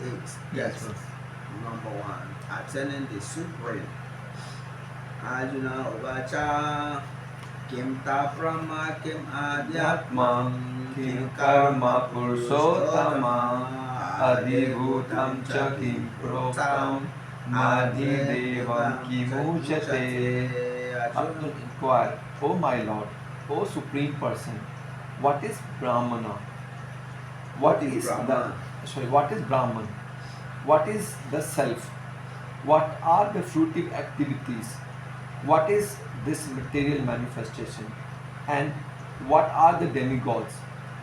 8. Yes, Text sir. number 1. Attaining the Supreme. Arjuna Uvacha Kim ta Brahma Kim Adhyatma, Adhyatmam Kim Karma Purushottama, Adhibhutam cha Kim Proktam, Madhi Devam Kimuchate. Arjuna inquired, O my Lord, O Supreme Person, what is Brahmana? What is Brahman? what is Brahman? What is the self? What are the fruitive activities? What is this material manifestation? And what are the demigods?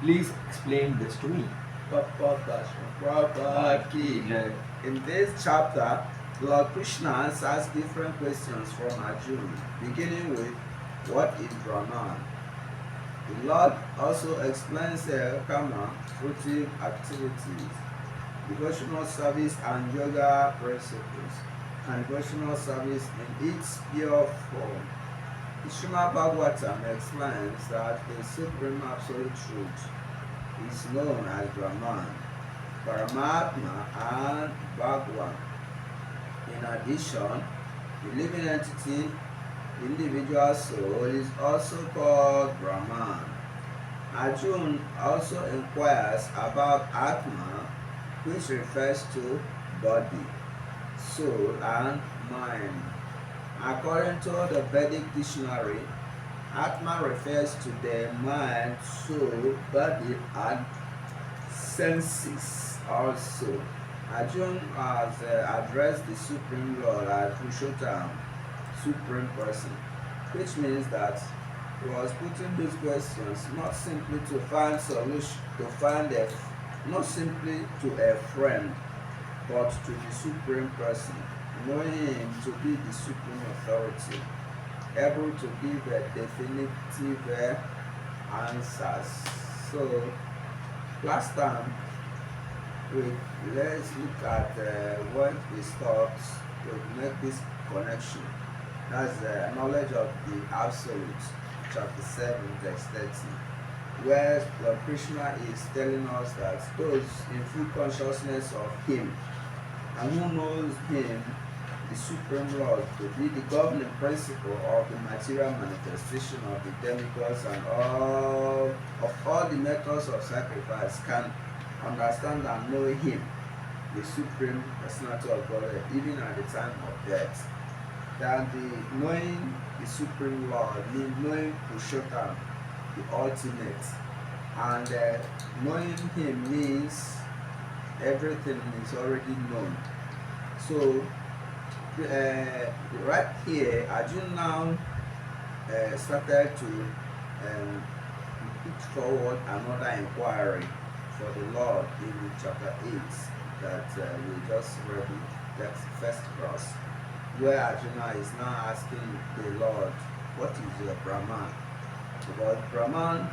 Please explain this to me. In this chapter, Lord Krishna answers different questions from Arjuna, beginning with what is Brahman. The Lord also explains karma, fruitive activities, devotional service and yoga principles, and devotional service in its pure form. The Srimad Bhagavatam explains that the Supreme Absolute Truth is known as Brahman, Paramatma, and Bhagwan. In addition, the living entity, the individual soul, is also called Brahman. Arjuna also inquires about Atma, which refers to body, soul, and mind. According to the Vedic dictionary, Atma refers to the mind, soul, body, and senses also. Arjuna has addressed the Supreme Lord as Purushottam, Supreme Person, which means that he was putting these questions not simply to find solution, not simply to a friend, but to the Supreme Person, knowing him to be the Supreme Authority, able to give a definitive answers. So, last time, let's look at what we stopped to make this connection. That's the knowledge of the Absolute, chapter 7, text 30, where Lord Krishna is telling us that those in full consciousness of Him and who knows Him, the Supreme Lord, to be the governing principle of the material manifestation of the demigods and all the methods of sacrifice, can understand and know Him, the Supreme Personality of God, even at the time of death. That the knowing the Supreme Lord means knowing Purushottam, the ultimate, and knowing Him means everything is already known. So right here, Arjuna now started to put forward another inquiry for the Lord in chapter 8 that we just read. That's first cross, where Arjuna is now asking the Lord, what is your Brahman? Because Brahman,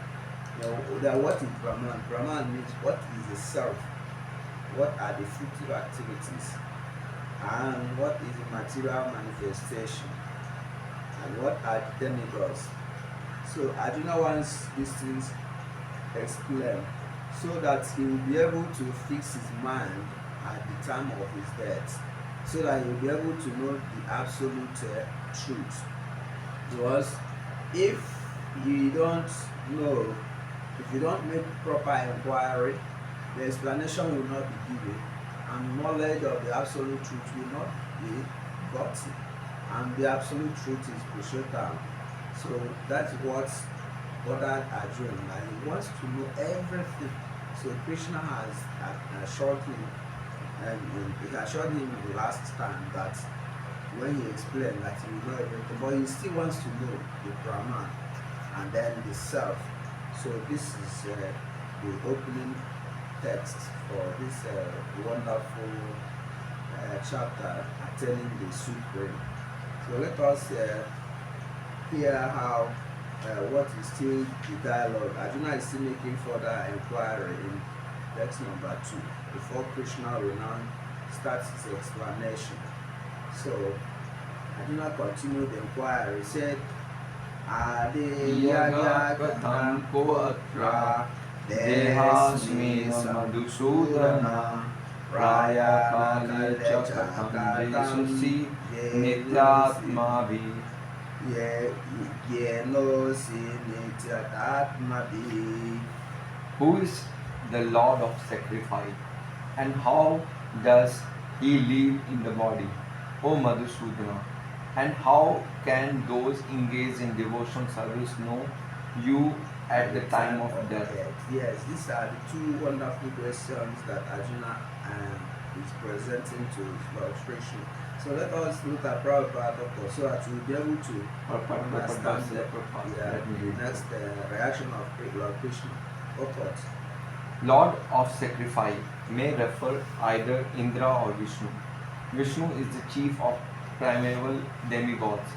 what is Brahman? Brahman means what is the self, what are the fruitive activities, and what is the material manifestation, and what are the demigods. So Arjuna wants these things explained so that he will be able to fix his mind at the time of his death, so that he will be able to know the absolute truth. Because if you don't know, if you don't make proper inquiry, the explanation will not be given, and knowledge of the absolute truth will not be gotten. And the absolute truth is Purushottam. So that's what bothered Arjuna. He wants to know everything. So Krishna has assured him, and he assured him last time that when he explained that he will know everything, but he still wants to know the Brahman and then the self. So this is the opening text for this wonderful chapter, attaining the Supreme. So let us hear how what is still the dialogue. Arjuna is still making further inquiry in text number 2 before Krishna will now start his explanation. So Arjuna continued the inquiry. He said, Adiyaja katham ko atra dehasmi madhusudana Maya Kali Chakatam Jesusi Nityatmavi. Who is the Lord of sacrifice, and how does he live in the body, O Madhusudana? And how can those engaged in devotion service know you at the time of death? Yes, these are the two wonderful questions that Arjuna is presenting to Lord Krishna. So let us look at Prabhupada, doctor, so that we'll be able to understand the next reaction of Lord Krishna. Doctor. Lord of sacrifice may refer either Indra or Vishnu. Vishnu is the chief of primeval demigods,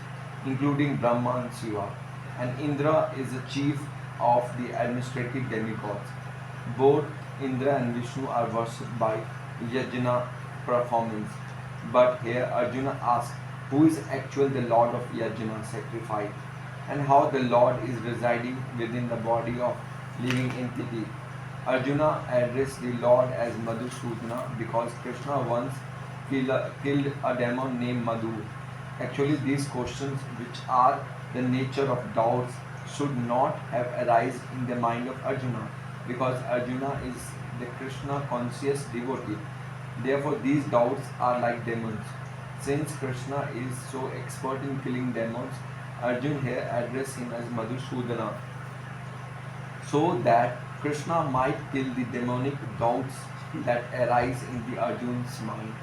including Brahma and Shiva, and Indra is the chief of the administrative demigods. Both Indra and Vishnu are worshipped by yajna performance. But here Arjuna asks who is actually the Lord of yajna sacrifice, and how the Lord is residing within the body of living entity. Arjuna addressed the Lord as Madhusudana because Krishna once killed a demon named Madhu. Actually, these questions, which are the nature of doubts, should not have arisen in the mind of Arjuna, because Arjuna is the Krishna conscious devotee. Therefore, these doubts are like demons. Since Krishna is so expert in killing demons, Arjuna here addressed him as Madhusudana, so that Krishna might kill the demonic doubts that arise in the Arjun's mind.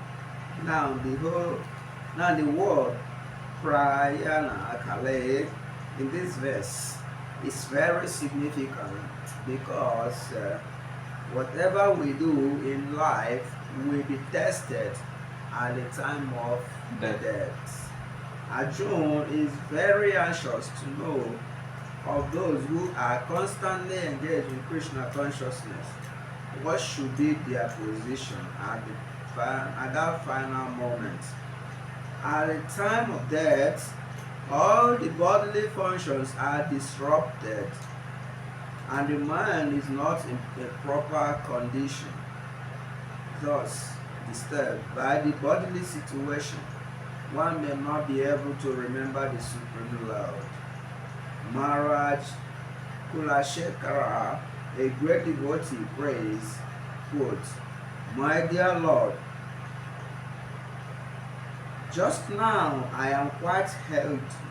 Now the word prayana kale in this verse is very significant, because whatever we do in life will be tested at the time of death. Arjuna is very anxious to know of those who are constantly engaged in Krishna consciousness, what should be their position at that final moment. At the time of death, all the bodily functions are disrupted, and the mind is not in a proper condition, thus disturbed by the bodily situation. One may not be able to remember the Supreme Lord. Maharaj Kulashekara, a great devotee, prays, quote, "My dear Lord, just now I am quite healthy,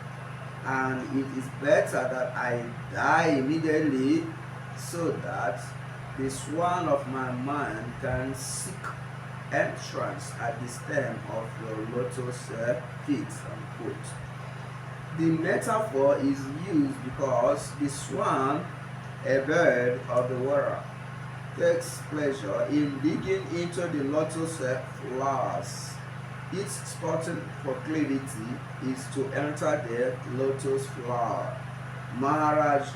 and it is better that I die immediately, so that the swan of my mind can seek entrance at the stem of your lotus feet." Unquote. The metaphor is used because the swan, a bird of the water, takes pleasure in digging into the lotus flowers. Its sporting proclivity is to enter the lotus flower. Maharaj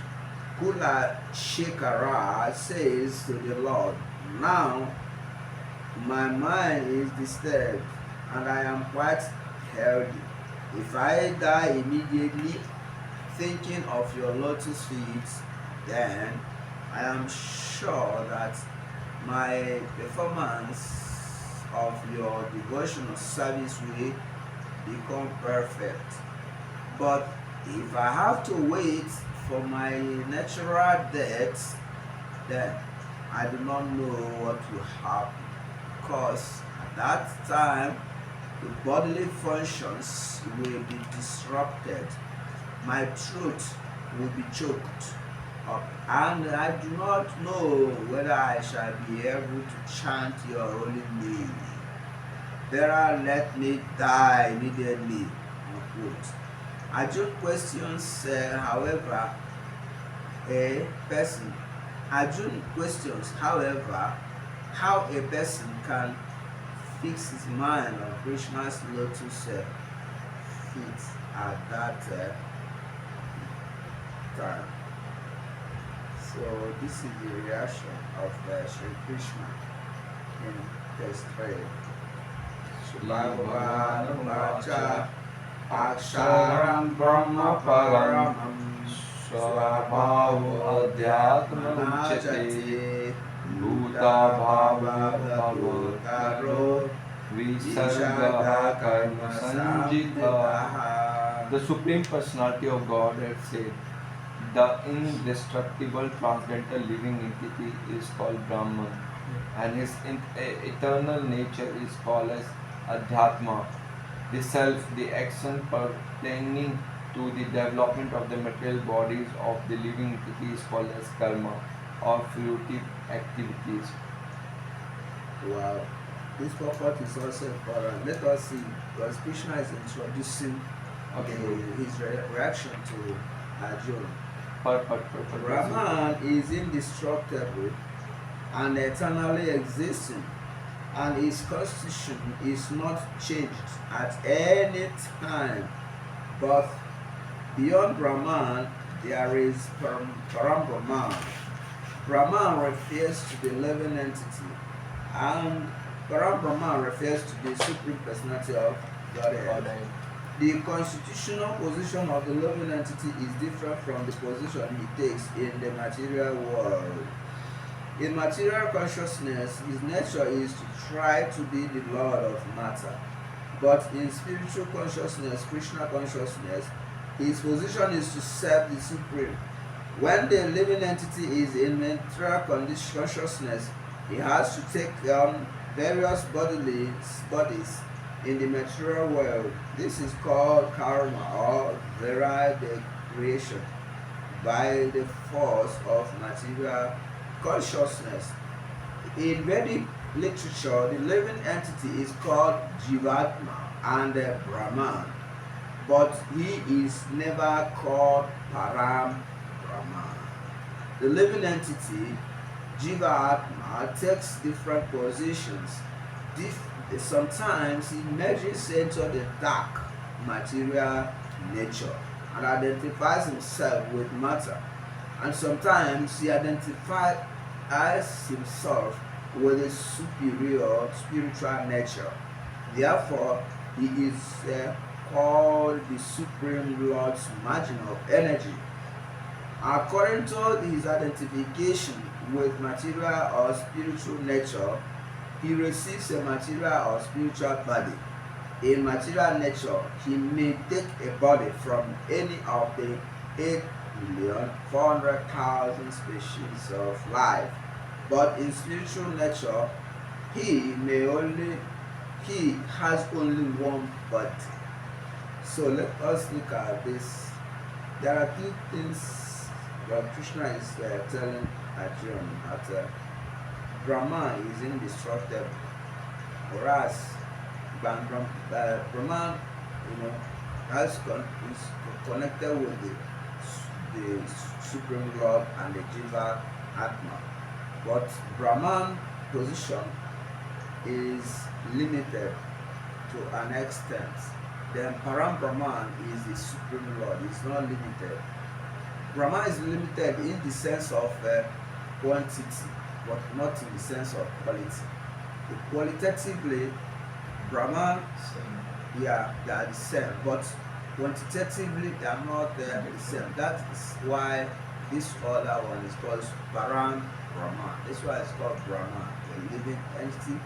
Kulashekara says to the Lord, "Now my mind is disturbed, and I am quite healthy. If I die immediately thinking of your lotus feet, then I am sure that my performance of your devotional service will become perfect. But if I have to wait for my natural death, then I do not know what will happen, because at that time the bodily functions will be disrupted. My throat will be choked up, and I do not know whether I shall be able to chant your holy name. Better let me die immediately." Unquote. Arjuna questions, however, how a person can fix his mind on Krishna's lotus feet at that time. So this is the reaction of Sri Krishna in verse 3. Bhagavad Vacha Aksharam Brahma Paramam Swabhavu Adhyatma Uchate Bhuta Bhava Bhavotaro Visargaha Karma Sanjita. Samhitaha. The Supreme Personality of Godhead said, the indestructible transcendental living entity is called Brahman, and his eternal nature is called as Adhyatma. The self, the action pertaining to the development of the material bodies of the living entity is called as karma or fruitive activities. Wow. This purport is also important. Let us see, because Krishna is introducing Okay, his reaction to Arjuna. per. Brahman is indestructible and eternally existing, and his constitution is not changed at any time. But beyond Brahman, there is Param Brahman. Brahman refers to the living entity, and Param Brahman refers to the Supreme Personality of Godhead. The constitutional position of the living entity is different from the position he takes in the material world. In material consciousness, his nature is to try to be the Lord of matter. But in spiritual consciousness, Krishna consciousness, his position is to serve the Supreme. When the living entity is in material consciousness, he has to take on various bodies in the material world. This is called karma, or derived creation by the force of material consciousness. In Vedic literature, the living entity is called Jivatma and Brahman, but he is never called Param Brahman. The living entity, Jivatma, takes different positions. Sometimes he merges into the dark material nature and identifies himself with matter, and sometimes he identifies himself with a superior spiritual nature. Therefore, he is called the Supreme Lord's margin of energy. According to his identification with material or spiritual nature, he receives a material or spiritual body. In material nature, he may take a body from any of the 8,400,000 species of life. But in spiritual nature, he has only one body. So let us look at this. There are two things that Krishna is telling Arjuna, that Brahman is indestructible, whereas Brahman, is connected with the Supreme Lord and the Jiva Atma. But Brahman position is limited to an extent. Then Param Brahman is the Supreme Lord. It's not limited. Brahman is limited in the sense of quantity, but not in the sense of quality. Qualitatively, Brahman, they are the same, but quantitatively they are not the same. That is why this other one is called Param Brahman. That's why it's called Brahman, the living entity.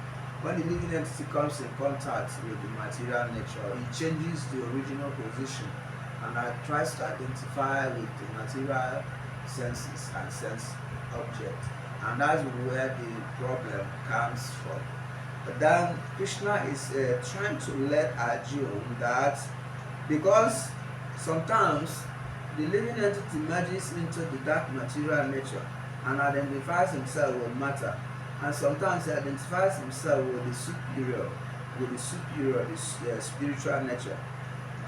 When the living entity comes in contact with the material nature, it changes the original position and tries to identify with the material senses and sense objects. And that's where the problem comes from. But then Krishna is trying to let Arjuna that because sometimes the living entity merges into the dark material nature and identifies himself with matter, and sometimes he identifies himself with the superior, the spiritual nature.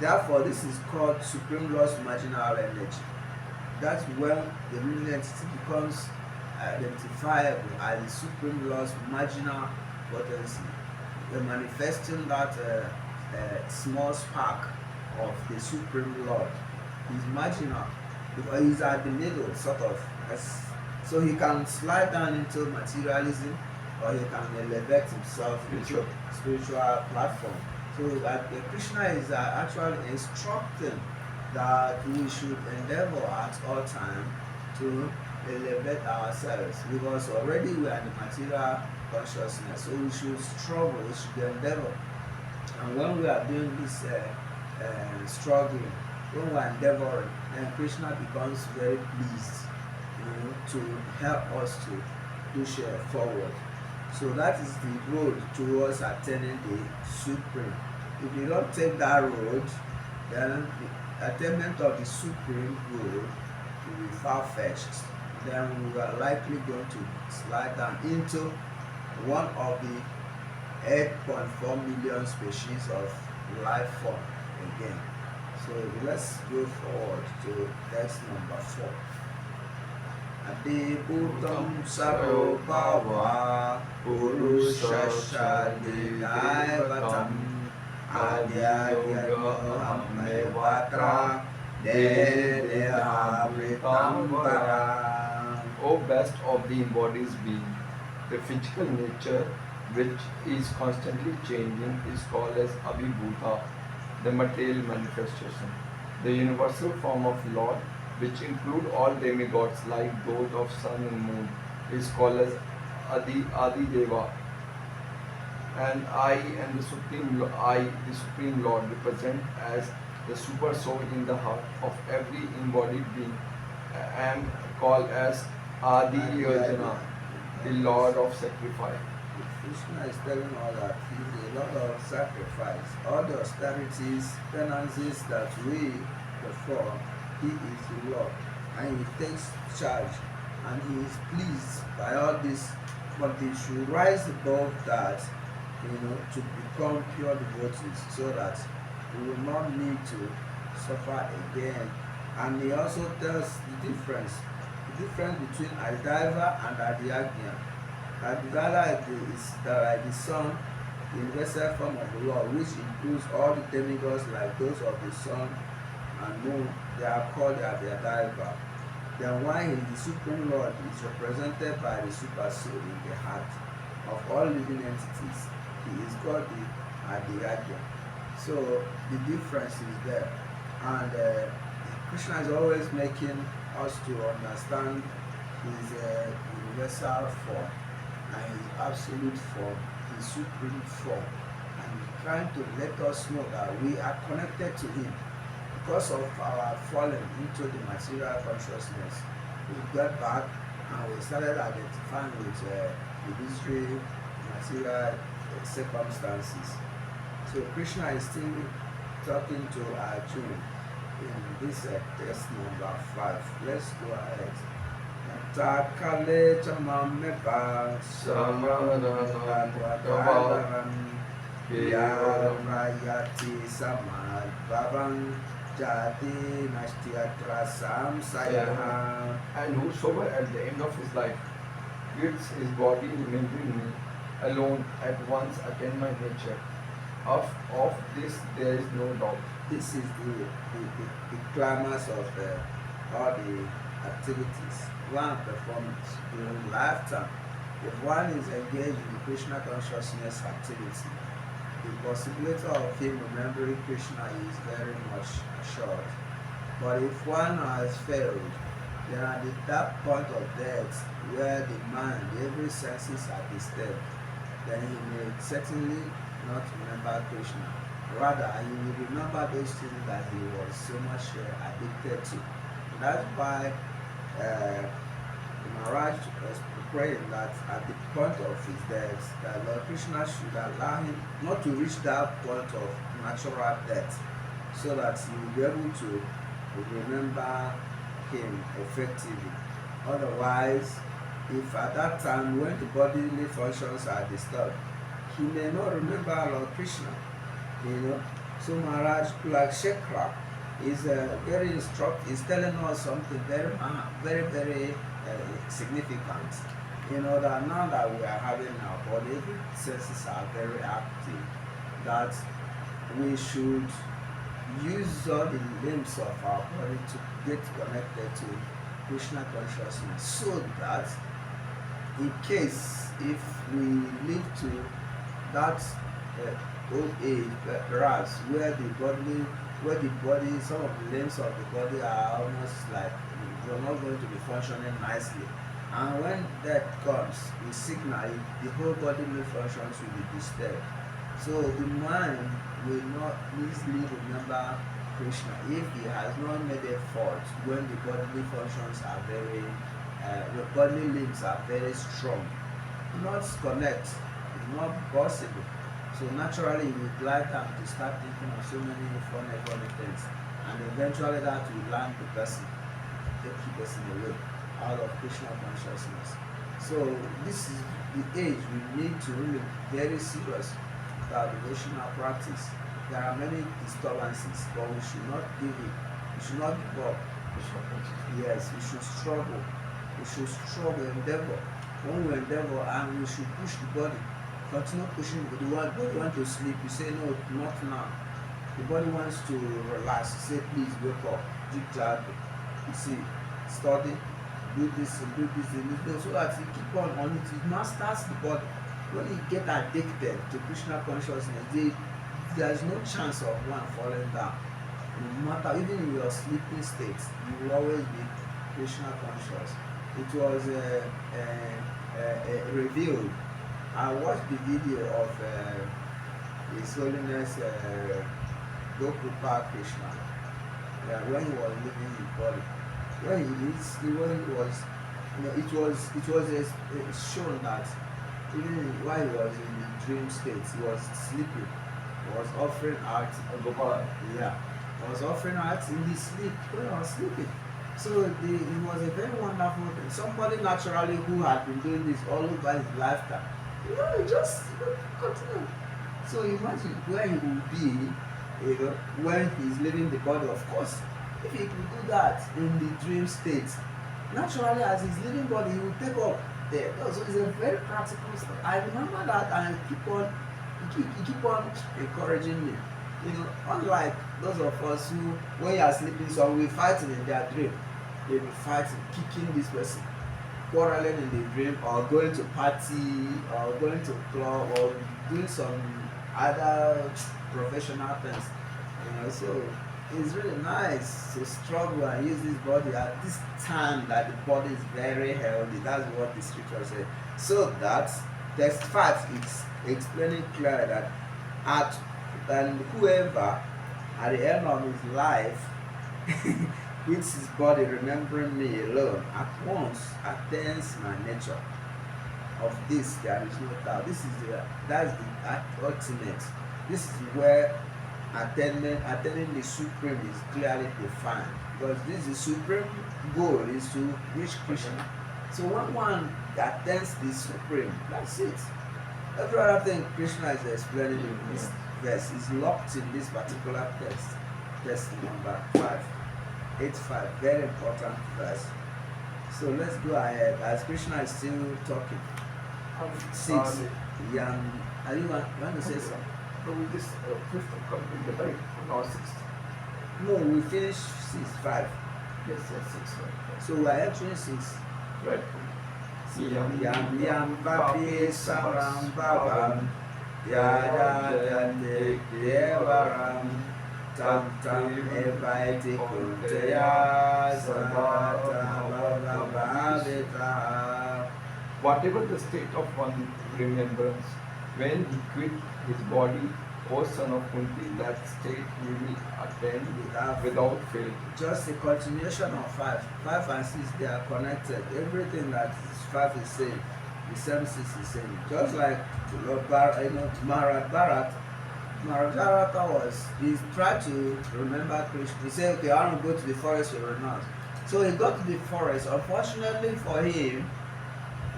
Therefore, this is called Supreme Lord's marginal energy. That's when the living entity becomes identifiable as the Supreme Lord's marginal potency, manifesting that small spark of the Supreme Lord. He's marginal because he's at the middle, sort of. So he can slide down into materialism, or he can elevate himself into spiritual platform. So Krishna is actually instructing that we should endeavor at all times to elevate ourselves, because already we are in the material consciousness. So we should struggle, we should endeavor. And when we are doing this struggling, when we are endeavoring, then Krishna becomes very pleased, to help us to push forward. So that is the road towards attaining the supreme. If you don't take that road, then the attainment of the supreme road will be far-fetched. Then we are likely going to slide down into one of the 8.4 million species of life form again. So let's go forward to text number 4. Adibhutam sarobhava purushasya daivatam adyagyamahambatra dedehavritambara. O best of the embodies being, the physical nature which is constantly changing is called as Abhibhuta, the material manifestation. The universal form of Lord, which include all demigods like those of sun and moon, is called as Adi Deva. And I and the Supreme Lord, represent as the super soul in the heart of every embodied being, am called as Adi Yojana, the Lord of sacrifice. Krishna is telling us that he is a Lord of sacrifice. All the austerities, penances that we perform, he is the Lord. And he takes charge. And he is pleased by all this. But they should rise above that, to become pure devotees, so that we will not need to suffer again. And he also tells the difference between Adaiva and Adhyagya. Adhyagya is the sun, the universal form of the Lord, which includes all the demigods like those of the sun and moon. They are called the Adhyagya. Then why the Supreme Lord is represented by the super soul in the heart of all living entities. He is called the Adhyagya. So the difference is there. And Krishna is always making us to understand his universal form and his absolute form, his supreme form. And he's trying to let us know that we are connected to him. Because of our falling into the material consciousness, we got back and we started identifying with illusory material circumstances. So Krishna is still talking to Arjuna in this text number 5. Let's go ahead. Takale chamameba samadhanam yarayati samad bhavan jati nashtyatra samsayaha. And whosoever at the end of his life gives his body remembering me alone at once attain my nature. Of this there is no doubt. This is the climax of all the activities one performs during lifetime. If one is engaged in Krishna consciousness activity, the possibility of him remembering Krishna is very much assured. But if one has failed, then at that point of death, where the mind, every senses are disturbed, then he may certainly not remember Krishna. Rather, he will remember those things that he was so much addicted to. That's why Maharaj was praying that at the point of his death, that Lord Krishna should allow him not to reach that point of natural death, so that he will be able to remember him effectively. Otherwise, if at that time when the bodily functions are disturbed, he may not remember Lord Krishna. So Maharaj Kulakshekra is very instructive. Is telling us something very, very significant. That now that we are having our body, every senses are very active. That we should use all the limbs of our body to get connected to Krishna consciousness, so that in case if we live to that old age, perhaps where the body, some of the limbs of the body are almost like we're not going to be functioning nicely, And when death comes, the signal, the whole bodily functions will be disturbed. So the mind will not easily remember Krishna if he has not made effort when the bodily functions are the bodily limbs are very strong. Not connect, it's not possible. So naturally, you would like them to start thinking of so many funny things, and eventually that will land the person, take the person away out of Krishna consciousness. So this is the age we need to really be very serious about devotional practice. There are many disturbances, but we should not give it. We should not give up. Yes, we should struggle. We should struggle, endeavor. When we endeavor, and we should push the body. Continue pushing the body want to sleep. You say no, not now. The body wants to relax. You say please wake up. Deep job. You see, study, do this and do this and do this, so that you keep on it. It masters the body. When you get addicted to Krishna consciousness, there is no chance of one falling down. No matter, even in your sleeping state, you will always be Krishna conscious. It was revealed. I watched the video of His Holiness Gopal Krishna when he was living in body. When he was, it was shown that even while he was in the dream state, he was sleeping. He was offering art. Yeah, he was offering art in his sleep when he was sleeping. So it was a very wonderful thing. Somebody naturally who had been doing this all over his lifetime, just continue. So imagine where he will be, when he's leaving the body. Of course, if he could do that in the dream state, naturally as he's leaving body, he will take up there. So it's a very practical stuff. I remember that, and he keep on encouraging me. Unlike those of us who, when you are sleeping, so we fighting in their dream. They'll be fighting, kicking this person, quarreling in the dream, or going to party, or going to club, or doing some other professional things. So it's really nice to struggle and use this body at this time that the body is very healthy. That's what the scripture says. So that text 5 is explaining clearly that and whoever at the end of his life quits his body remembering me alone at once attains my nature. Of this there is no doubt. That's the ultimate. This is where attaining the supreme is clearly defined, because this is the supreme goal is to reach Krishna. So when one attains the supreme, that's it. Every other thing Krishna is explaining in this verse is locked in this particular text number 585, very important verse. So let's go ahead as Krishna is still talking. 6. Yeah, are you want to say something? So we just fifth complete the break or sixth. No, we finished 6, 5. Yes, 6. Right. So we are entering 6. Right. Yam Bapi Saram Babam Yadadande Devaram Tam Tam Evaiti Kunteya Sabata Bhavita. Whatever the state of one remembrance, when he quit his body, O son of Kunti, that state he will attain without fail. Just a continuation of 5. 5 and 6, they are connected. Everything that 5 is saying, the same 6 is saying. Just like Lord Mahabharata he tried to remember Krishna. He said, okay, I want to go to the forest to renounce. So he got to the forest. Unfortunately for him,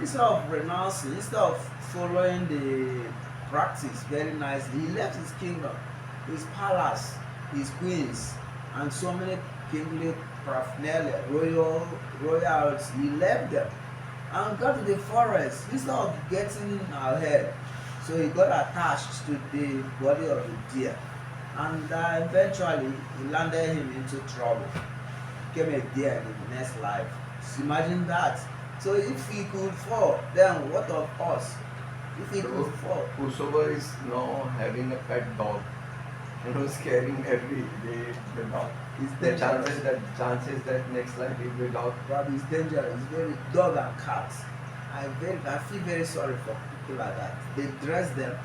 instead of renouncing, instead of following the practice very nicely, he left his kingdom, his palace, his queens, and so many kingly paraphernalia, royals. He left them and got to the forest instead of getting ahead. So he got attached to the body of the deer, and eventually he landed him into trouble. Became a deer in the next life. Just imagine that. So if he could fall, then what of us? If he could fall. Whosoever is now having a pet dog, scaring every day the dog. It's The dangerous. chances that next life he will dog. But it's dangerous. It's very dog and cats. I feel very sorry for people like that. They dress them.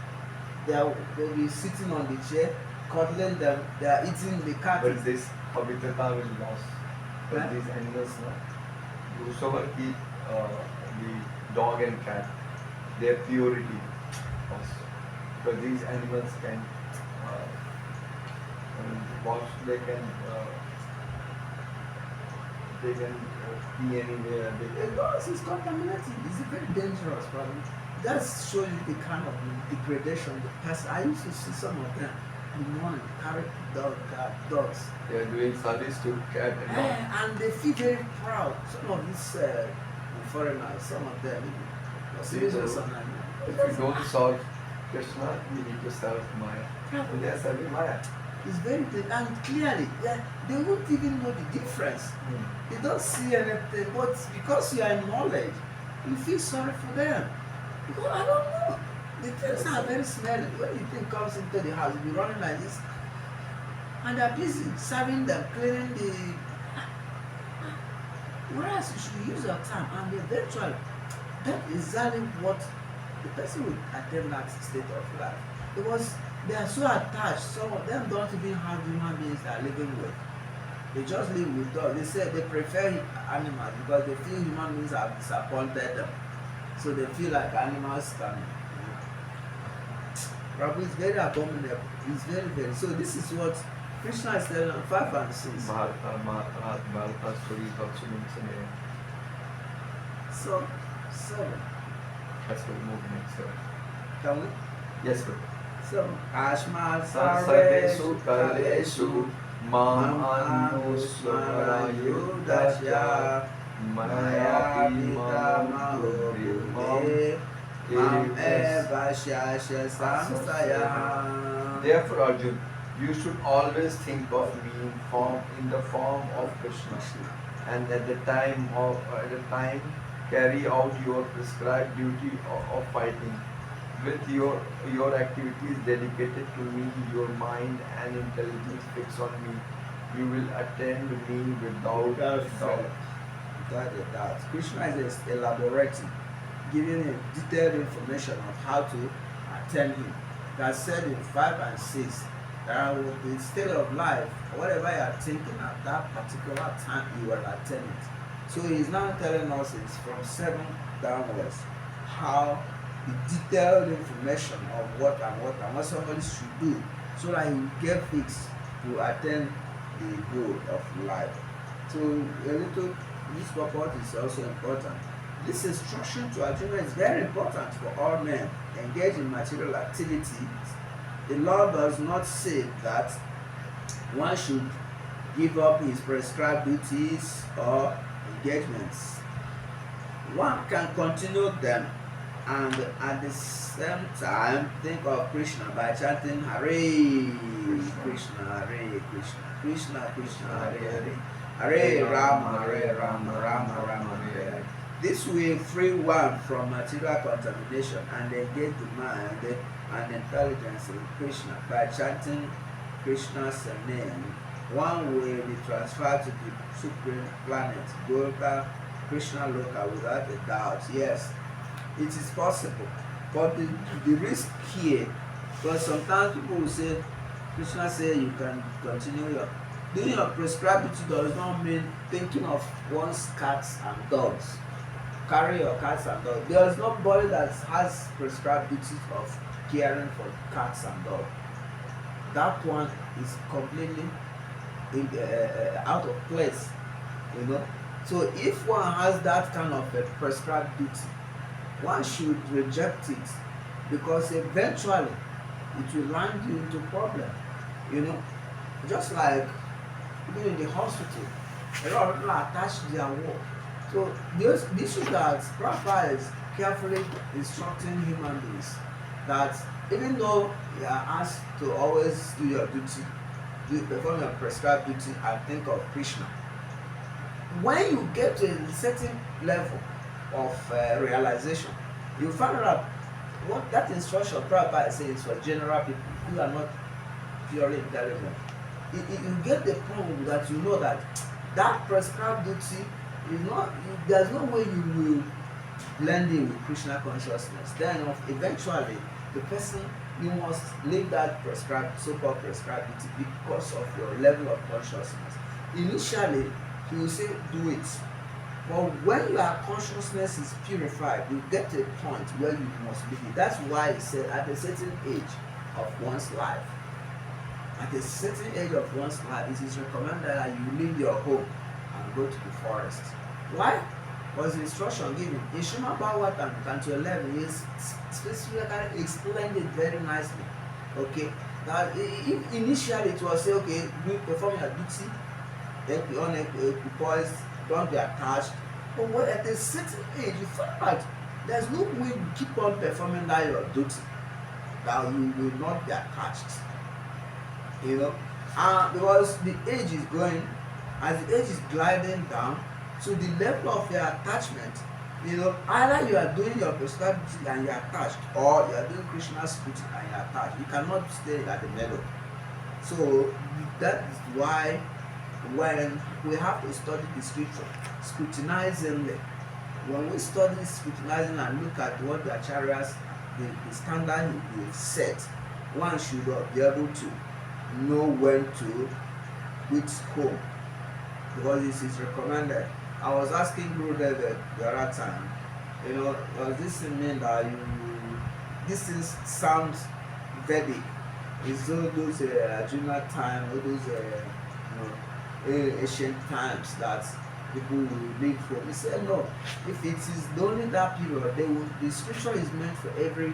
They'll be sitting on the chair, cuddling them. They are eating the cat. But this habitat will lost. But Huh? these animals, no, whosoever keep the dog and cat, their purity also. Because these animals can wash, they can pee anywhere. Because it's contaminated. It's a very dangerous problem. That shows you the kind of degradation the person. I used to see some of them in the morning carry dogs. They are doing service to cat and dog. And they feel very proud. Some of these foreigners, some of them, citizens of Nigeria. If you don't solve Krishna, you need to solve Maya. And they are serving Maya. It's very and clearly, they won't even know the difference. They don't see anything, but because you are in knowledge, you feel sorry for them. Because I don't know. The things are very smelly. When the thing comes into the house, you'll be running like this. And they're busy serving them, cleaning the. Whereas you should use your time and eventually, that is exactly what the person will attain that state of life. Because they are so attached, some of them don't even have human beings they are living with. They just live with dogs. They say they prefer animals because they feel human beings have disappointed them. So they feel like animals can. Probably it's very abominable. It's very, very. So this is what Krishna is telling on 5 and 6. Bharata story is also mentioned here. So, 7. That's what we move next. Can we? Yes, sir. So, Ashma Sarvesu Sarvesu Kalesu Mam Anusmarayudasya Maya Bhimam Mam Eva Shasha Samsaya. Therefore, Arjun, you should always think of me in the form of Krishna, and at the time carry out your prescribed duty of fighting. With your activities dedicated to me, your mind and intelligence fixed on me, you will attend me without doubt. Without a doubt. Krishna is elaborating, giving him detailed information of how to attend him. That said in 5 and 6, that the state of life, whatever you are thinking at that particular time, you will attain it. So he is now telling us it's from 7 downwards how the detailed information of what and what somebody should do so that he will get fixed to attain the goal of life. So a little, this purport is also important. This instruction to Arjuna is very important for all men engaged in material activities. The Lord does not say that one should give up his prescribed duties or engagements. One can continue them and at the same time think of Krishna by chanting Hare Krishna, Hare Krishna, Krishna Krishna, Hare Hare, Hare Rama, Hare Rama, Rama Rama, Hare Hare. This will free one from material contamination and engage the mind and intelligence in Krishna. By chanting Krishna's name, one will be transferred to the supreme planet, Golka, Krishna Loka, without a doubt. Yes, it is possible. But the risk here, because sometimes people will say, Krishna say you can continue doing your prescribed duty does not mean thinking of one's cats and dogs. Carry your cats and dogs. There is nobody that has prescribed duties of caring for cats and dogs. That one is completely out of place, you know. So if one has that kind of a prescribed duty, one should reject it because eventually it will land you into problem, you know. Just like even in the hospital, a lot of people are attached to their work. So this is that Prabhupada is carefully instructing human beings that even though you are asked to always do your duty, perform your prescribed duty and think of Krishna, when you get to a certain level of realization, you find out what that instruction Prabhupada says for general people who are not purely intelligent. You get the point that you know that that prescribed duty is not, there's no way you will blend in with Krishna consciousness. Then eventually the person, you must leave that prescribed, so-called prescribed duty because of your level of consciousness. Initially he will say do it, but when your consciousness is purified, you get a point where you must leave it. That's why he said at a certain age of one's life, at a certain age of one's life, it is recommended that you leave your home and go to the forest. Why? Was the instruction given in Srimad Bhagavatam, Canto 11, he specifically explained it very nicely. Okay, that initially it was say, okay, you perform your duty, unequipoised, don't be attached. But when at a certain age, you find out there's no way you keep on performing that your duty, that you will not be attached. You know, because the age is going, as the age is gliding down, so the level of your attachment, you know, either you are doing your prescribed duty and you are attached, or you are doing Krishna's duty and you are attached. You cannot stay at the middle. So that is why when we have to study the scripture scrutinizingly, when we study scrutinizing and look at what the acharyas, the standard they set, one should be able to know when to which home, because this is recommended. I was asking Gurudev the other time, you know, does this mean that this is sounds Vedic? Is those Arjuna time, all those ancient times that people will live for? He said no. If it is only that period, the scripture is meant for every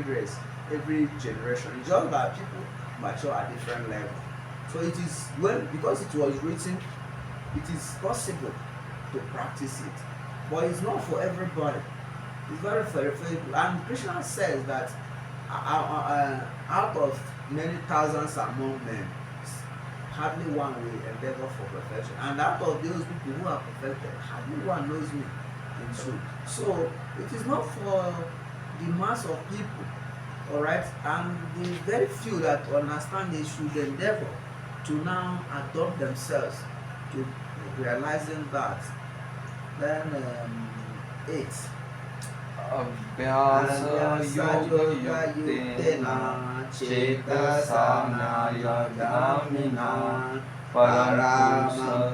race, every generation. It's just that people mature at different levels. So it is, well, because it was written, it is possible to practice it, but it's not for everybody. It's very and Krishna says that out of many thousands among men, hardly one will endeavor for perfection, and out of those people who are perfected, hardly one knows me in truth. So it is not for the mass of people, all right, and the very few that understand they should endeavor to now adopt themselves to realizing that. Then 8. Abhyasa yoga yuktena chetasana yagamina parampurusha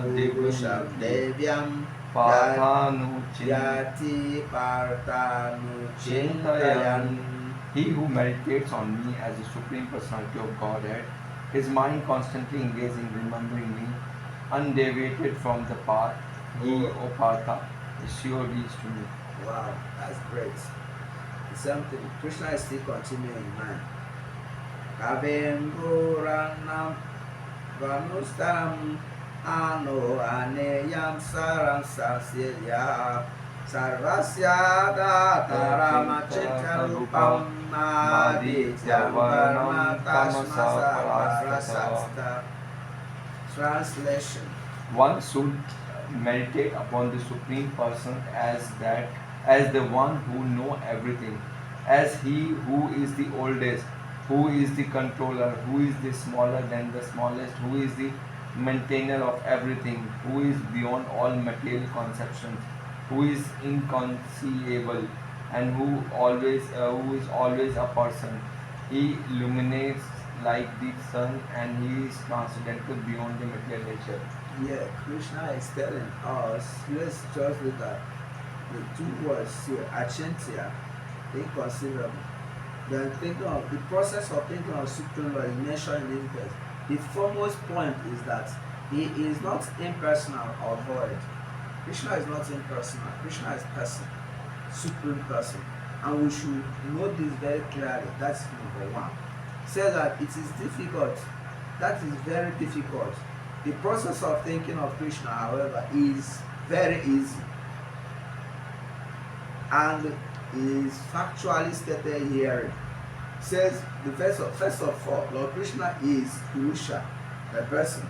Parampurusha Devyam Pathanu Yati Partanu Chintayan. He who meditates on me as the Supreme Personality of Godhead, his mind constantly engaged in remembering me, undeviated from the path, he, O Partha, is sure reach to me. Wow, that's great. The same thing. Krishna is still continuing in mind. Kavemburanam Vanustam Ano Aneyam Saram Sasilya Sarvasya Datarama Chitarupam Adityam Varma Tashmasa Parasasta. Translation. One should meditate upon the Supreme Person as the one who knows everything, as he who is the oldest, who is the controller, who is the smaller than the smallest, who is the maintainer of everything, who is beyond all material conceptions, who is inconceivable, and who is always a person. He illuminates like the sun, and he is transcendental beyond the material nature. Yeah, Krishna is telling us, let's just look at the two words here, achintya, inconceivable. Then thinking of the process of thinking of Supreme Lord is mentioned in this verse. The foremost point is that he is not impersonal or void. Krishna is not impersonal. Krishna is person, supreme person. And we should know this very clearly. That's number one. Says that it is difficult. That is very difficult. The process of thinking of Krishna, however, is very easy. And is factually stated here. Says the first of all, Lord Krishna is Purusha, the person.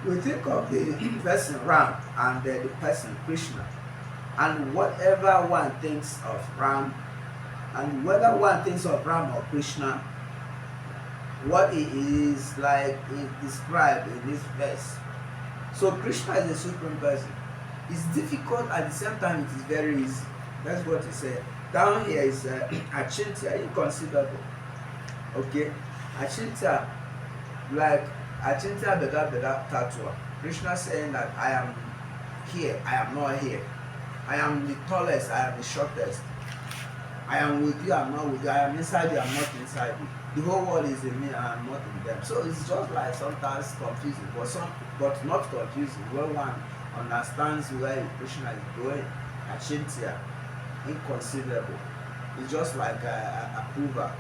We think of the person Ram and the person Krishna, and whatever one thinks of Ram, and whether one thinks of Ram or Krishna, what he is like is described in this verse. So Krishna is a supreme person. It's difficult, at the same time it is very easy. That's what he said. Down here is achintya, inconceivable. Okay, achintya, like achintya beda tattva. Krishna saying that I am here, I am not here. I am the tallest, I am the shortest. I am with you, I am not with you. I am inside you, I am not inside you. The whole world is in me, I am not in them. So it's just like sometimes confusing, but not confusing. When one understands where Krishna is going, achintya, inconceivable. It's just like a prover,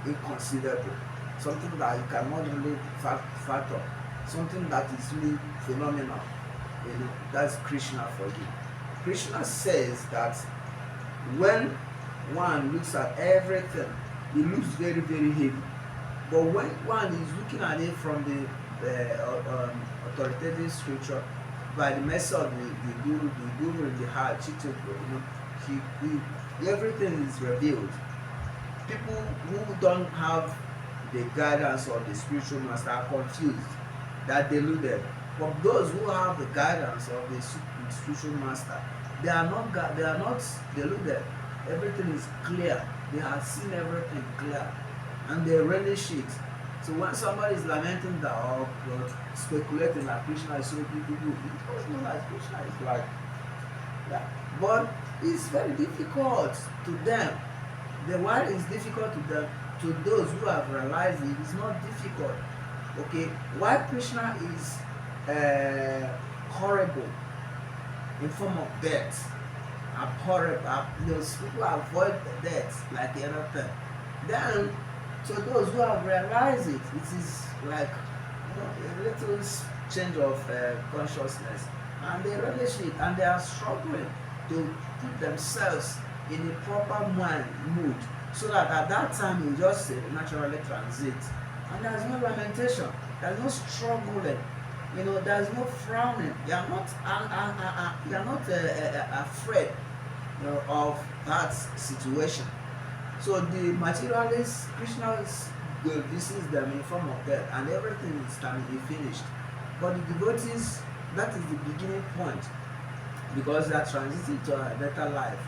inconceivable. Something that you cannot really fathom. Something that is really phenomenal. That's Krishna for you. Krishna says that when one looks at everything, it looks very, very heavy. But when one is looking at it from the authoritative scripture, by the mercy of the guru in the heart, everything is revealed. People who don't have the guidance of the spiritual master are confused, that deluded. But those who have the guidance of the spiritual master, they are not deluded. Everything is clear. They have seen everything clear, and they relish it. So when somebody is lamenting that or speculating that Krishna is so beautiful, it doesn't know that Krishna is like that. But it's very difficult to them. The why is difficult to them, to those who have realized it is not difficult. Okay, why Krishna is horrible in form of death, abhorrible, those people avoid death like the other thing. Then, to those who have realized it, it is like a little change of consciousness, and they relish it, and they are struggling to put themselves in a proper mood, so that at that time you just naturally transit, and there's no lamentation, there's no struggling, there's no frowning. You are not afraid, of that situation. So the materialists, Krishna visits them in form of death, and everything can be finished. But the devotees, that is the beginning point, because they are transiting to a better life.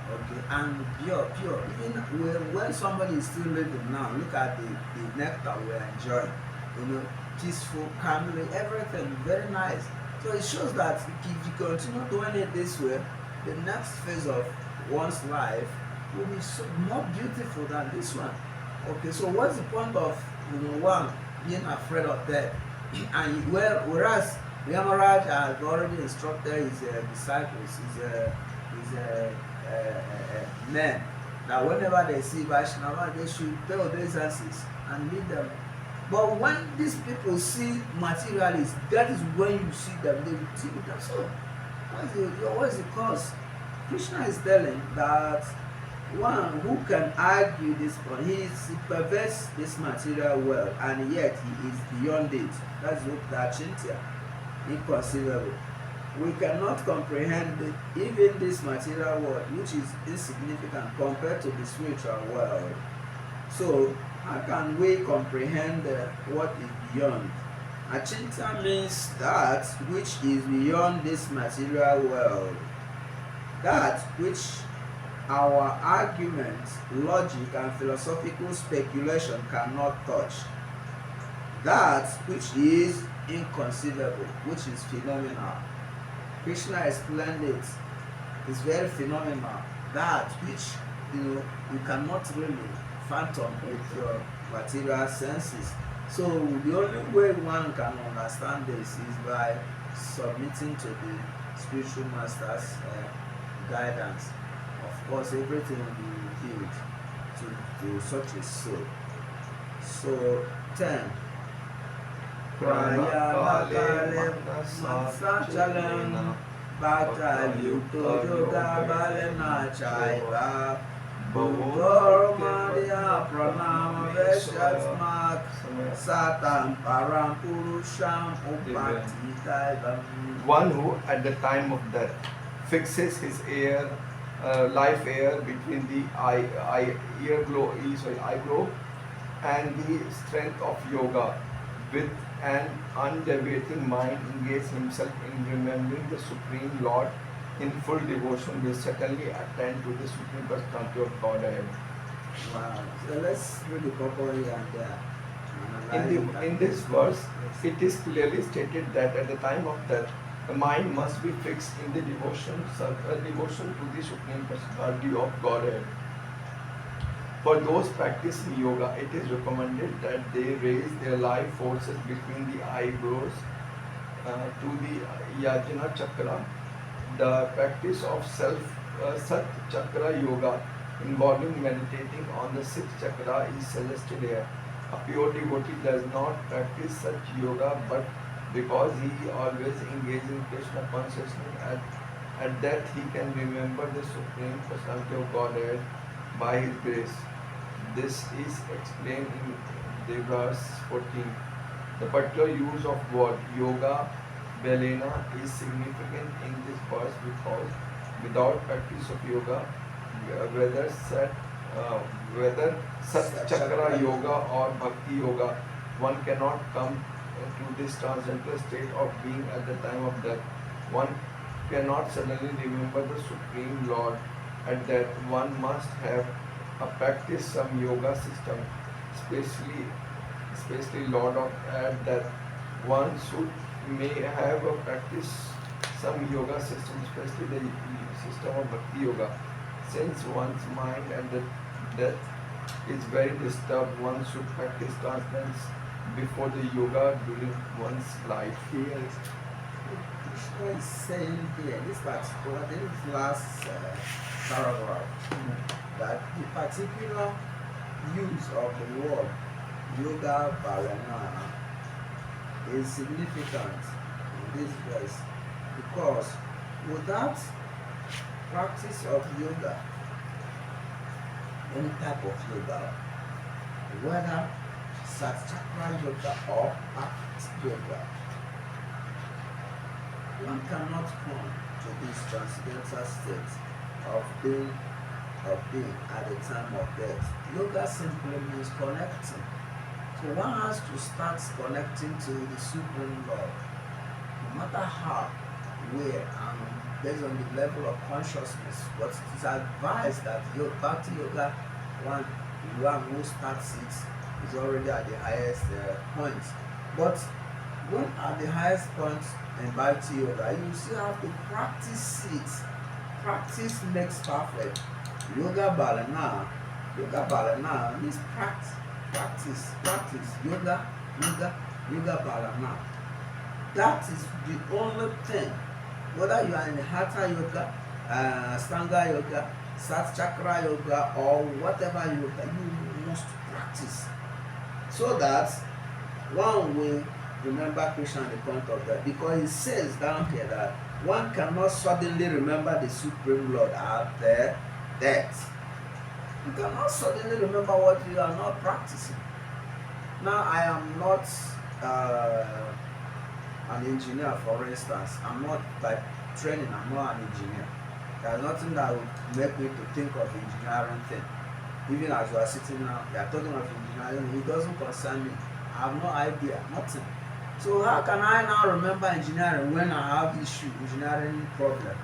Okay, and pure. Even when somebody is still living now, look at the nectar we are enjoying. Peaceful, calmly, everything very nice. So it shows that if you continue doing it this way, the next phase of one's life will be so more beautiful than this one. Okay, so what's the point of one being afraid of death? And whereas Yamaraj has already instructed his disciples, his men, that whenever they see Vaishnava, they should pay obeisances and lead them. But when these people see materialists, that is when you see them, they will think with them. So, what is the cause? Krishna is telling that one who can argue this point, he perverts this material world, and yet he is beyond it. That's what that Chintya, inconceivable. We cannot comprehend even this material world, which is insignificant compared to the spiritual world. So, how can we comprehend what is beyond? Achintya means that which is beyond this material world, that which our arguments, logic, and philosophical speculation cannot touch, that which is inconceivable, which is phenomenal. Krishna explained it. It's very phenomenal. That which you cannot really fathom with your material senses. So the only way one can understand this is by submitting to the spiritual master's guidance. Of course, everything will be revealed to such a soul. So 10. Prayana Mansachalan Bhakta-yukto yoga balena chaiva Bhuvor-madhya pranama veshyasmak Satam param purusham upatitaivam. One who at the time of death fixes his life air between the eye globe and the strength of yoga. With an undeviating mind, engage himself in remembering the Supreme Lord in full devotion will certainly attain to the Supreme Personality of Godhead. Wow. So let's read the properly and analyze it. In this verse, it is clearly stated that at the time of death, the mind must be fixed in the devotion to the Supreme Personality of Godhead. For those practicing yoga, it is recommended that they raise their life forces between the eyebrows to the Yajna Chakra. The practice of Sat Chakra Yoga involving meditating on the sixth chakra is suggested here. A pure devotee does not practice such yoga, but because he always engages in Krishna consciousness, at death he can remember the Supreme Personality of Godhead by his grace. This is explained in the verse 14. The particular use of word yoga Belena is significant in this verse because without practice of yoga, whether Sat Chakra Yoga or Bhakti Yoga, one cannot come to this transcendental state of being at the time of death. One cannot suddenly remember the Supreme Lord at death. One must have practice some yoga system, especially Lord of at death. One should may have a practice some yoga system, especially the system of Bhakti Yoga. Since one's mind and the death is very disturbed, one should practice transcendence before the yoga during one's life. Yes. Krishna is saying here, this particular, this last paragraph, that the particular use of the word yoga bharana is significant in this verse because without practice of yoga, any type of yoga, whether Satchakra yoga or Bhakti yoga, one cannot come to this transcendental state of being at the time of death. Yoga simply means connecting. So one has to start connecting to the Supreme Lord, no matter how, where, and based on the level of consciousness. But it is advised that Bhakti Yoga, one who starts it is already at the highest point. But when at the highest point in Bhakti Yoga, you still have to practice it. Practice makes perfect. Yoga Balana means practice. Yoga Balana. That is the only thing. Whether you are in Hatha Yoga, Stanga Yoga, Sat Chakra Yoga, or whatever yoga, you must practice. So that one will remember Krishna at the point of death. Because it says down here that one cannot suddenly remember the Supreme Lord at their death. You cannot suddenly remember what you are not practicing. Now, I am not an engineer, for instance. I'm not by training, I'm not an engineer. There's nothing that would make me to think of engineering thing. Even as you are sitting now, you are talking of engineering, it doesn't concern me. I have no idea, nothing. So how can I now remember engineering when I have engineering problem?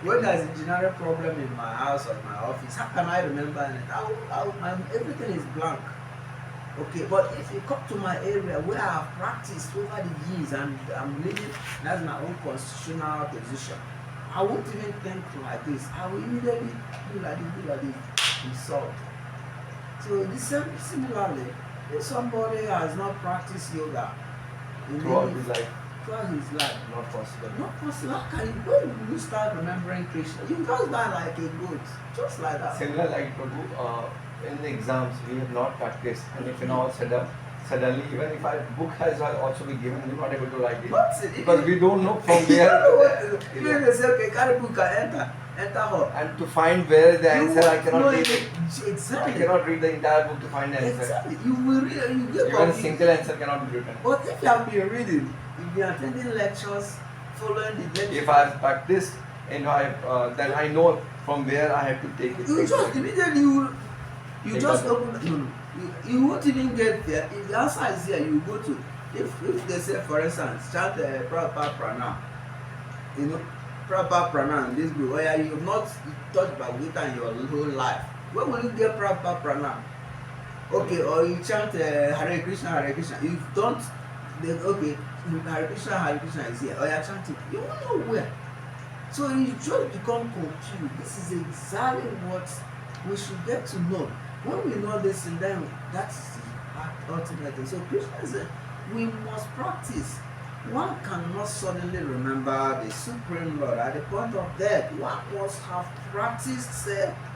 When there's engineering problem in my house or my office, how can I remember it? Everything is blank. Okay, but if you come to my area where I have practiced over the years and I'm living, that's my own constitutional position, I won't even think like this. I will immediately do like this, result. So similarly, if somebody has not practiced yoga Throughout his life, not possible. Not possible. How can you, when you start remembering Krishna, you just die like a goat, just like that. Similar like Prabhu, in the exams we have not practiced, and if all suddenly even if our book has also been given, we're not able to write it because we don't know from where. Even they say, okay, carry book and enter hall. And to find where the answer, I cannot read it. Exactly. I cannot read the entire book to find the answer. Exactly. You will read, you get even a single answer cannot be written. But if you have been reading, if you are attending lectures, following the lecture. If I have practiced, then I know from where I have to take it. You just immediately you just open. You won't even get there. If the answer is here, you go to, if they say, for instance, chant Prabhupada Pranam, you know, Prabhupada Pranam, this group, where you have not touched Bhagavad Gita in your whole life, where will you get Prabhupada Pranam? Okay, or you chant Hare Krishna, Hare Krishna. If you don't, then okay, Hare Krishna is here, or you chant it, you won't know where. So you just become confused. This is exactly what we should get to know. When we know this, and then that's the ultimate thing. So Krishna said, we must practice. One cannot suddenly remember the Supreme Lord at the point of death. One must have practiced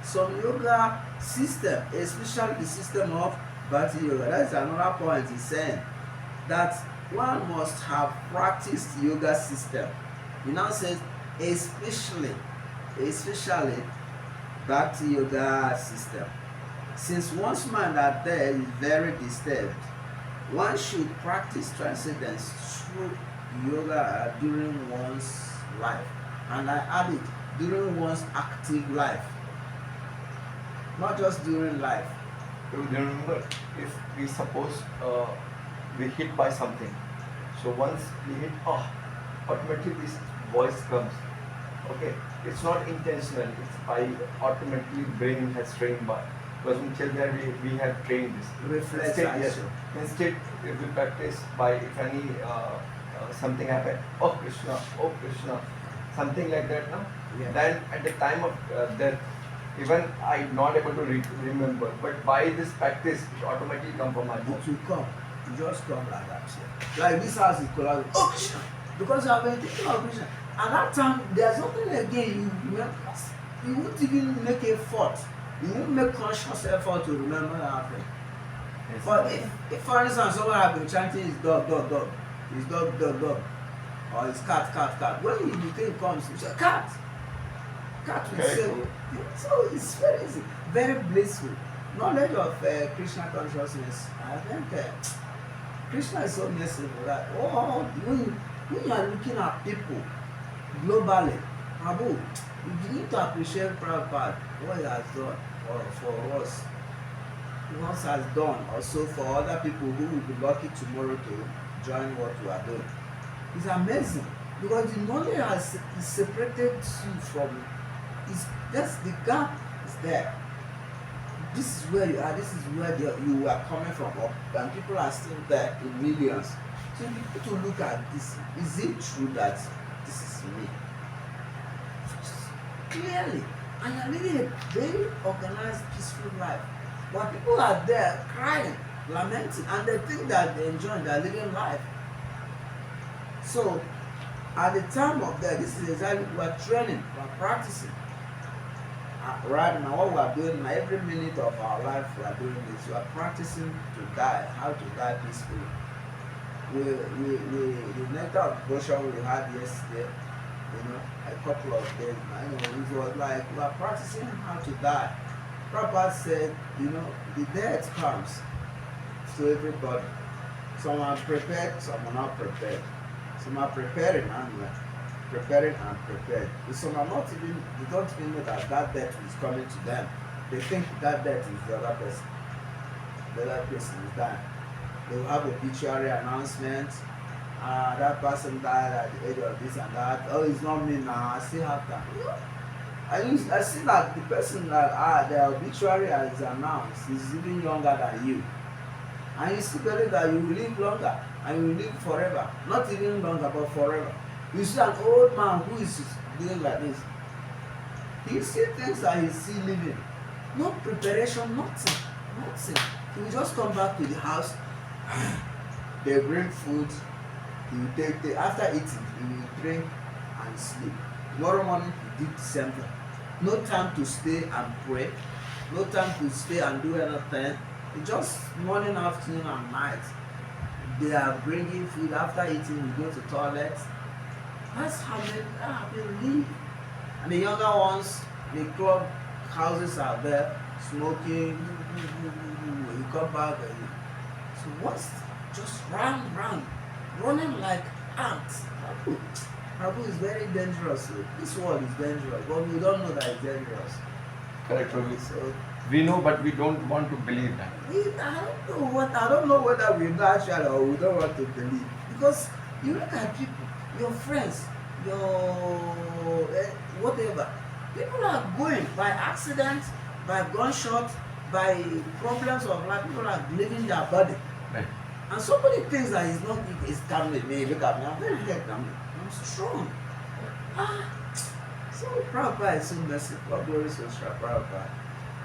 some yoga system, especially the system of Bhakti Yoga. That's another point he's saying, that one must have practiced yoga system. He now says, especially Bhakti Yoga system. Since one's mind out there is very disturbed, one should practice transcendence through yoga during one's life. And I add it, during one's active life. Not just during life. You remember, if we suppose we hit by something, so once we hit, automatically this voice comes. Okay, it's not intentional, it's by automatically brain has trained by. Because in children we have trained this. Reflex action. Instead, if we practice by, if any something happen, oh Krishna, something like that, no? Yeah. Then at the time of death, even I'm not able to remember, but by this practice, it automatically come from my book. It will come. It just come like that. Like this house is collapsing. Oh Krishna! Because you have been thinking of Krishna. At that time, there's nothing again. You won't even make a thought. You won't make conscious effort to remember that happened. Yes. But if for instance someone has been chanting his dog, his dog, or his cat, when the thing comes, you say cat will say. So it's very easy, very blissful. Knowledge of Krishna consciousness. I think Krishna is so merciful that when you are looking at people globally, Prabhu, you need to appreciate Prabhupada, what he has done for us, what he has done also for other people who will be lucky tomorrow to join what we are doing. It's amazing because the knowledge has separated you from, that's the gap is there. This is where you are, this is where you are coming from, and people are still there in millions. So you need to look at this. Is it true that this is me? Clearly, and you're living a very organized, peaceful life. But people are there crying, lamenting, and they think that they're enjoying, they're living life. So, at the time of that, this is exactly we're training, we're practicing. Right now, what we're doing, every minute of our life, we're doing this. We're practicing to die, how to die peacefully. The nectar of devotion we had yesterday, a couple of days, it was like we're practicing how to die. Prabhupada said, the death comes to everybody. Some are prepared, some are not prepared. Some are preparing and prepared. Some are not even, they don't even know that death is coming to them. They think that death is the other person. The other person is dying. They will have obituary announcement. That person died at the age of this and that. Oh, it's not me now. I still have time. I see that the person that the obituary is announced is even younger than you. And you still believe that you will live longer and you will live forever. Not even longer, but forever. You see an old man who is doing like this. He still thinks that he's still living. No preparation, nothing. He will just come back to the house. They bring food. He will take after eating, he will drink and sleep. Tomorrow morning he did the same thing. No time to stay and pray. No time to stay and do anything. It's just morning, afternoon, and night. They are bringing food. After eating, you go to toilet. That's how they live. And the younger ones, the club houses are there, smoking. You come back. So what's just round, running like ants. Prabhu is very dangerous. This world is dangerous, but we don't know that it's dangerous. Correct, Ravi. So We know, but we don't want to believe that. I don't know whether we know actually or we don't want to believe. Because you look at people, your friends, your whatever, people are going by accident, by gunshot, by problems of life, people are leaving their body. Right. And somebody thinks that it's not, it's calm with me, look at me, I'm very healthy, I'm strong. Ah, so Prabhupada is so merciful, God glory so Prabhupada.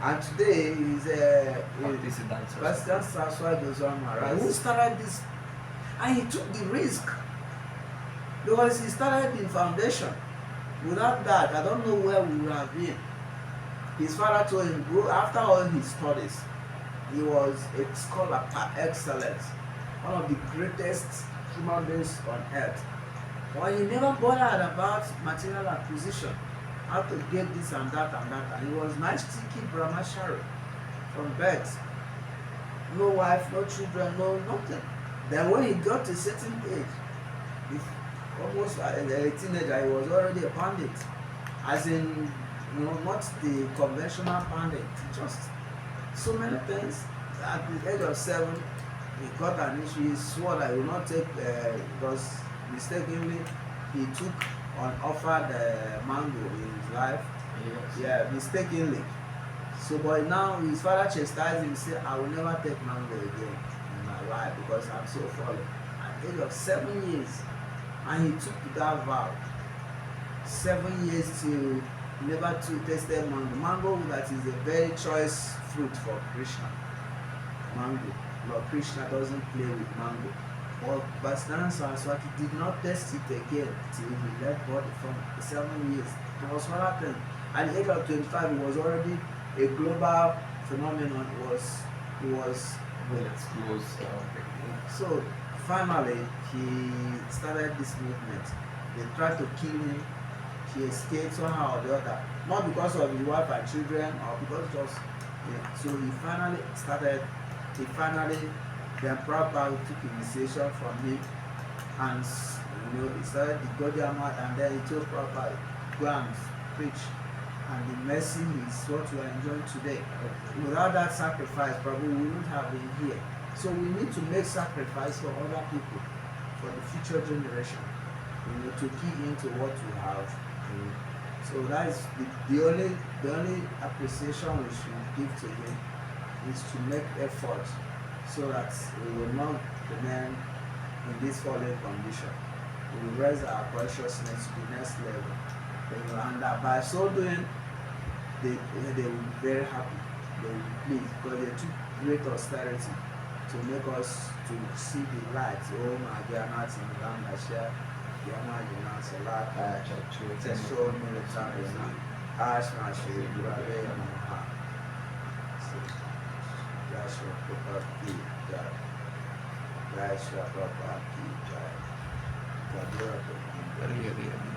And today is Bhakti Siddhanta President Saraswati Goswami, right? Who started this? And he took the risk because he started in foundation. Without that, I don't know where we would have been. His father told him, bro, after all his studies, he was a scholar par excellence, one of the greatest human beings on earth. But he never bothered about material acquisition, how to get this and that and that. And he was nice sticky brahmachari from birth. No wife, no children, no nothing. Then when he got to a certain age, almost a teenager, he was already a pandit. As in, not the conventional pandit, just so many things. At the age of 7, he got an issue. He swore that he would not take, because mistakenly he took on offered mango in his life. Yes. Yeah, mistakenly. So, but now his father chastised him. He said, I will never take mango again in my life because I'm so fallen. At the age of 7 years, and he took that vow. 7 years till never to tasted mango. Mango, that is a very choice fruit for Krishna. Mango. Lord Krishna doesn't play with mango. But Bhaktisiddhanta Saraswati did not test it again till he left body from 7 years. It was one thing. At the age of 25, it was already a global phenomenon. It was Well, it's close. so finally he started this movement. They tried to kill him. He escaped somehow or the other. Not because of his wife and children or because just so he finally started. Then Prabhupada took initiation from him and he started the Gaudiya, and then he told Prabhupada, go and preach. And the mercy is what we are enjoying today. Without that sacrifice, probably we wouldn't have been here. So we need to make sacrifice for other people, for the future generation. To key into what we have. So that is the only appreciation we should give to him is to make effort so that we will not remain in this fallen condition. We will raise our consciousness to the next level. And by so doing, they will be very happy. They will be pleased because they took great austerity to make us to see the light. Oh my God, not in the land I share. Yama Yama Salaka, Tesho Military, Ashma Shri, Brave Maha. Joshua Papa Ki, Joshua Papa Ki, Joshua Papa Ki.